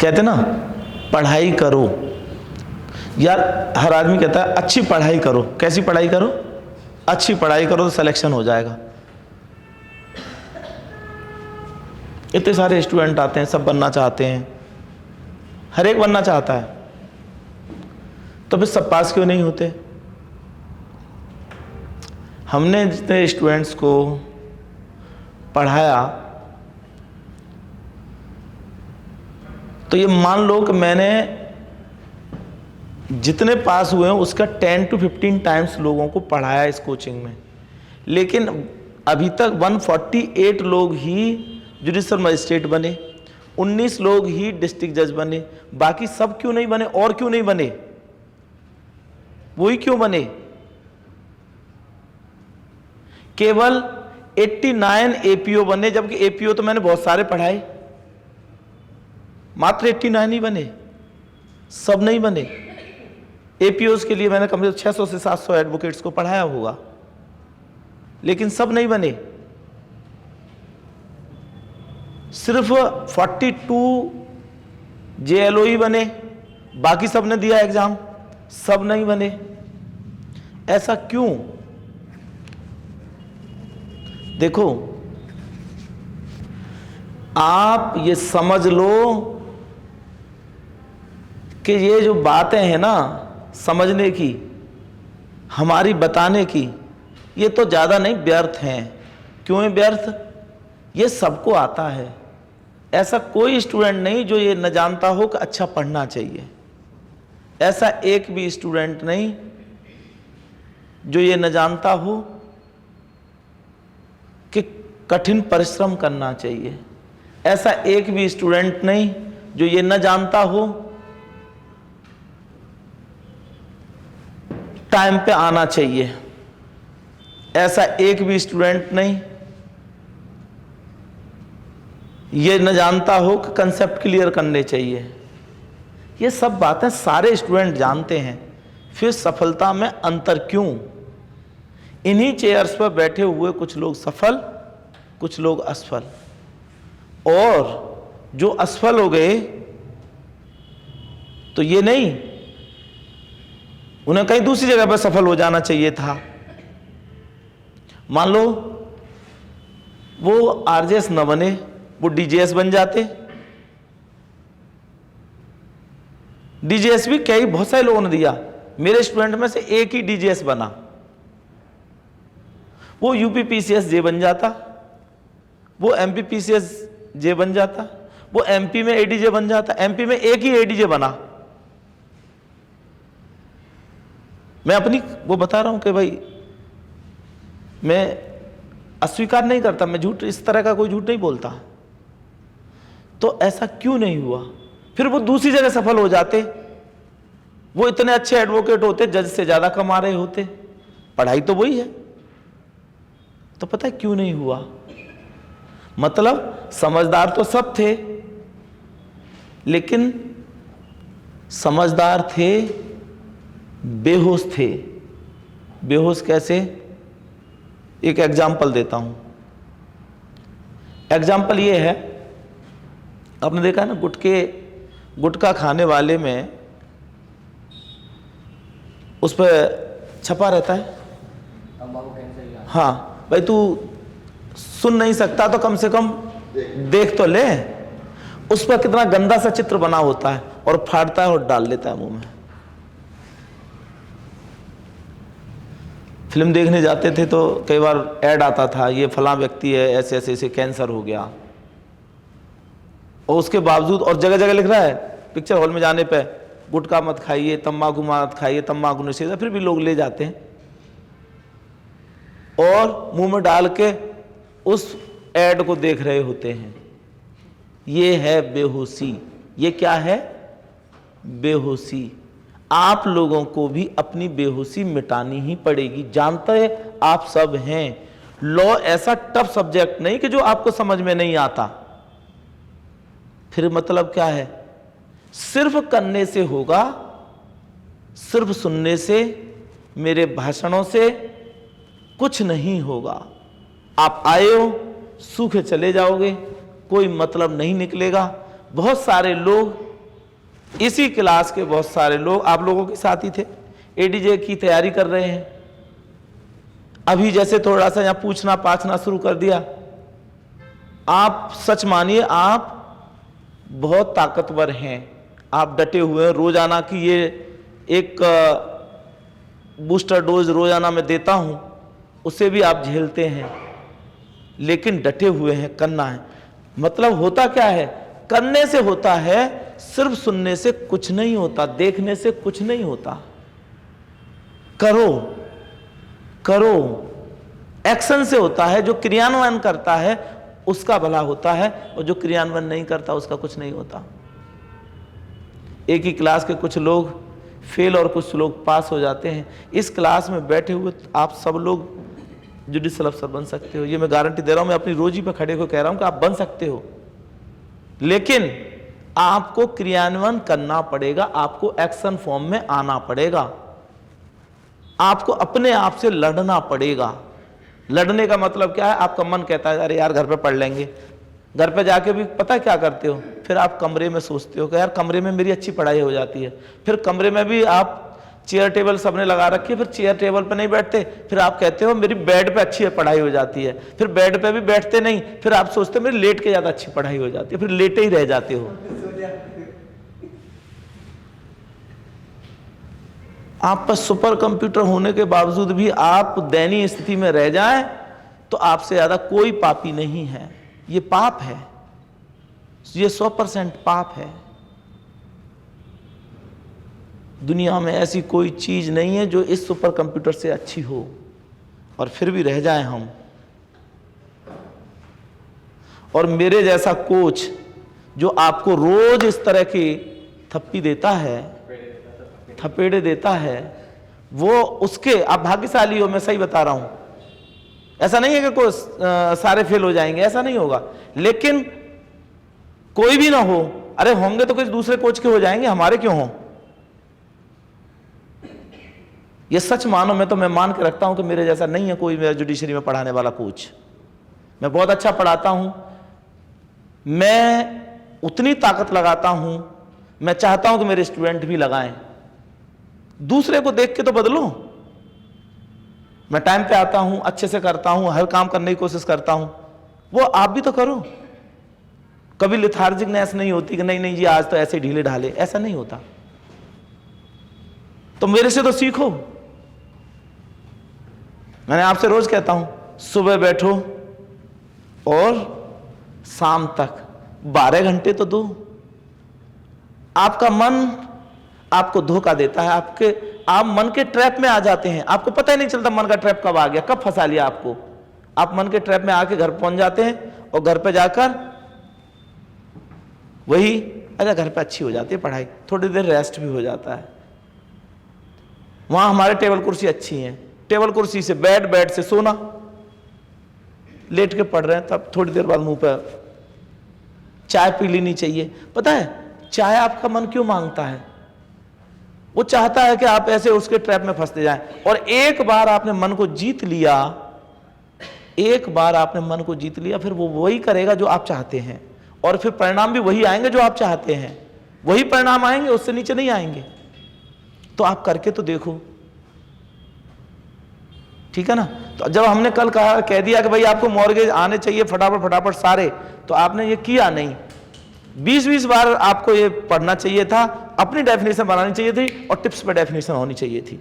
कहते ना पढ़ाई करो यार, हर आदमी कहता है अच्छी पढ़ाई करो। कैसी पढ़ाई करो? अच्छी पढ़ाई करो तो सिलेक्शन हो जाएगा। इतने सारे स्टूडेंट आते हैं, सब बनना चाहते हैं, हर एक बनना चाहता है, तो फिर सब पास क्यों नहीं होते? हमने जितने स्टूडेंट्स को पढ़ाया, तो ये मान लो कि मैंने जितने पास हुए हैं उसका 10 to 15 टाइम्स लोगों को पढ़ाया इस कोचिंग में, लेकिन अभी तक 148 लोग ही जुडिशल मजिस्ट्रेट बने, 19 लोग ही डिस्ट्रिक्ट जज बने। बाकी सब क्यों नहीं बने? और क्यों नहीं बने? वही क्यों बने? केवल 89 एपीओ बने, जबकि एपीओ तो मैंने बहुत सारे पढ़ाए, मात्र 89 ही बने, सब नहीं बने। एपीओस के लिए मैंने कम से कम 600 से 700 एडवोकेट्स को पढ़ाया होगा, लेकिन सब नहीं बने। सिर्फ 42 जेएलओ ही बने, बाकी सब ने दिया एग्जाम, सब नहीं बने। ऐसा क्यों? देखो, आप ये समझ लो कि ये जो बातें हैं ना समझने की, हमारी बताने की, ये तो ज़्यादा नहीं, व्यर्थ हैं। क्यों है व्यर्थ? ये सबको आता है। ऐसा कोई स्टूडेंट नहीं जो ये न जानता हो कि अच्छा पढ़ना चाहिए। ऐसा एक भी स्टूडेंट नहीं जो ये न जानता हो कि कठिन परिश्रम करना चाहिए। ऐसा एक भी स्टूडेंट नहीं जो ये न जानता हो टाइम पे आना चाहिए। ऐसा एक भी स्टूडेंट नहीं ये न जानता हो कि कंसेप्ट क्लियर करने चाहिए। ये सब बातें सारे स्टूडेंट जानते हैं, फिर सफलता में अंतर क्यों? इन्हीं चेयर्स पर बैठे हुए कुछ लोग सफल, कुछ लोग असफल, और जो असफल हो गए तो ये नहीं, उन्हें कहीं दूसरी जगह पर सफल हो जाना चाहिए था। मान लो वो आरजेएस न बने, वो डीजेएस बन जाते। डीजेएस भी कई बहुत सारे लोगों ने दिया, मेरे स्टूडेंट में से एक ही डीजेएस बना, वो यूपीपीसीएस जे बन जाता, वो एमपीपीसीएस जे बन जाता, वो एमपी में एडीजे बन जाता। एमपी में एक ही एडीजे बना। मैं अपनी वो बता रहा हूं कि भाई मैं अस्वीकार नहीं करता, मैं झूठ, इस तरह का कोई झूठ नहीं बोलता। तो ऐसा क्यों नहीं हुआ? फिर वो दूसरी जगह सफल हो जाते, वो इतने अच्छे एडवोकेट होते, जज से ज्यादा कमा रहे होते, पढ़ाई तो वही है। तो पता है क्यों नहीं हुआ? मतलब समझदार तो सब थे, लेकिन समझदार थे, बेहोश थे। बेहोश कैसे? एक एग्जाम्पल देता हूं। एग्जाम्पल ये है, आपने देखा है ना, गुटखा खाने वाले में उस पर छपा रहता है, हाँ भाई तू सुन नहीं सकता तो कम से कम देख तो ले। उस पर कितना गंदा सा चित्र बना होता है, और फाड़ता है और डाल लेता है मुंह में। फिल्म देखने जाते थे तो कई बार ऐड आता था, ये फलां व्यक्ति है, ऐसे ऐसे ऐसे कैंसर हो गया, और उसके बावजूद, और जगह जगह लिख रहा है पिक्चर हॉल में जाने पे, गुटखा मत खाइए, तम्बाकू मत खाइए, तम्बाकू निषेध है, फिर भी लोग ले जाते हैं और मुंह में डाल के उस ऐड को देख रहे होते हैं। ये है बेहोशी। ये क्या है? बेहोशी। आप लोगों को भी अपनी बेहोशी मिटानी ही पड़ेगी। जानते आप सब हैं, लॉ ऐसा टफ सब्जेक्ट नहीं कि जो आपको समझ में नहीं आता। फिर मतलब क्या है? सिर्फ करने से होगा, सिर्फ सुनने से, मेरे भाषणों से कुछ नहीं होगा। आप आए हो, सूखे चले जाओगे, कोई मतलब नहीं निकलेगा। बहुत सारे लोग इसी क्लास के बहुत सारे लोग आप लोगों के साथ ही थे, एडीजे की तैयारी कर रहे हैं। अभी जैसे थोड़ा सा यहां पूछना पाछना शुरू कर दिया, आप सच मानिए आप बहुत ताकतवर हैं, आप डटे हुए हैं। रोजाना की ये एक बूस्टर डोज रोजाना मैं देता हूं, उसे भी आप झेलते हैं, लेकिन डटे हुए हैं, करना है। मतलब होता क्या है, करने से होता है, सिर्फ सुनने से कुछ नहीं होता, देखने से कुछ नहीं होता। करो करो, एक्शन से होता है। जो क्रियान्वयन करता है उसका भला होता है, और जो क्रियान्वयन नहीं करता उसका कुछ नहीं होता। एक ही क्लास के कुछ लोग फेल और कुछ लोग पास हो जाते हैं। इस क्लास में बैठे हुए आप सब लोग जुडिशियल अफसर बन सकते हो, ये मैं गारंटी दे रहा हूं। मैं अपनी रोजी पे खड़े को कह रहा हूं कि आप बन सकते हो, लेकिन आपको क्रियान्वयन करना पड़ेगा, आपको एक्शन फॉर्म में आना पड़ेगा, आपको अपने आप से लड़ना पड़ेगा। लड़ने का मतलब क्या है, आपका मन कहता है अरे यार घर पे पढ़ लेंगे, घर पे जाके भी पता क्या करते हो, फिर आप कमरे में सोचते हो कि यार कमरे में मेरी अच्छी पढ़ाई हो जाती है। फिर कमरे में भी आप चेयर टेबल सबने लगा रखी है, फिर चेयर टेबल पे नहीं बैठते, फिर आप कहते हो मेरी बेड पे अच्छी पढ़ाई हो जाती है। फिर बेड पे भी बैठते नहीं, फिर आप सोचते हो मेरी लेट के ज्यादा अच्छी पढ़ाई हो जाती है, फिर लेटे ही रह जाते हो। आप पर सुपर कंप्यूटर होने के बावजूद भी आप दयनीय स्थिति में रह जाएं तो आपसे ज्यादा कोई पापी नहीं है। ये पाप है, ये 100% पाप है। दुनिया में ऐसी कोई चीज नहीं है जो इस सुपर कंप्यूटर से अच्छी हो, और फिर भी रह जाएं हम। और मेरे जैसा कोच जो आपको रोज इस तरह की थप्पी देता है, थपेड़े देता है, वो उसके आप भाग्यशाली हो। मैं सही बता रहा हूं, ऐसा नहीं है कि कोई सारे फेल हो जाएंगे, ऐसा नहीं होगा, लेकिन कोई भी ना हो। अरे होंगे तो किसी दूसरे कोच के हो जाएंगे, हमारे क्यों हो? ये सच मानो, मैं मान के रखता हूं कि मेरे जैसा नहीं है कोई मेरा जुडिशरी में पढ़ाने वाला कोच। मैं बहुत अच्छा पढ़ाता हूं, मैं उतनी ताकत लगाता हूं, मैं चाहता हूं कि मेरे स्टूडेंट भी लगाएं। दूसरे को देख के तो बदलो। मैं टाइम पे आता हूं, अच्छे से करता हूं, हर काम करने की कोशिश करता हूं, वो आप भी तो करो। कभी लिथार्जिकनेस नहीं होती कि नहीं नहीं जी आज तो ऐसे ढीले ढाले, ऐसा नहीं होता। तो मेरे से तो सीखो। मैंने आपसे रोज कहता हूं सुबह बैठो और शाम तक 12 घंटे तो दो। आपका मन आपको धोखा देता है, आप मन के ट्रैप में आ जाते हैं, आपको पता ही नहीं चलता मन का ट्रैप कब आ गया, कब फंसा लिया आपको। आप मन के ट्रैप में आके घर पहुंच जाते हैं, और घर पे जाकर वही अगर घर पे अच्छी हो जाती है पढ़ाई, थोड़ी देर रेस्ट भी हो जाता है। वहां हमारे टेबल कुर्सी अच्छी हैं, टेबल कुर्सी से बेड से सोना, लेट के पढ़ रहे हैं, तब थोड़ी देर बाद मुंह पर चाय पी लेनी चाहिए। पता है चाय आपका मन क्यों मांगता है? वो चाहता है कि आप ऐसे उसके ट्रैप में फंसते जाएं। और एक बार आपने मन को जीत लिया, एक बार आपने मन को जीत लिया, फिर वो वही करेगा जो आप चाहते हैं, और फिर परिणाम भी वही आएंगे जो आप चाहते हैं, वही परिणाम आएंगे, उससे नीचे नहीं आएंगे। तो आप करके तो देखो, ठीक है ना। तो जब हमने कल कह दिया कि भाई आपको मॉर्गेज आने चाहिए फटाफट सारे, तो आपने ये किया नहीं। 20-20 बार आपको ये पढ़ना चाहिए था, अपनी डेफिनेशन बनानी चाहिए थी, और टिप्स पे डेफिनेशन होनी चाहिए थी।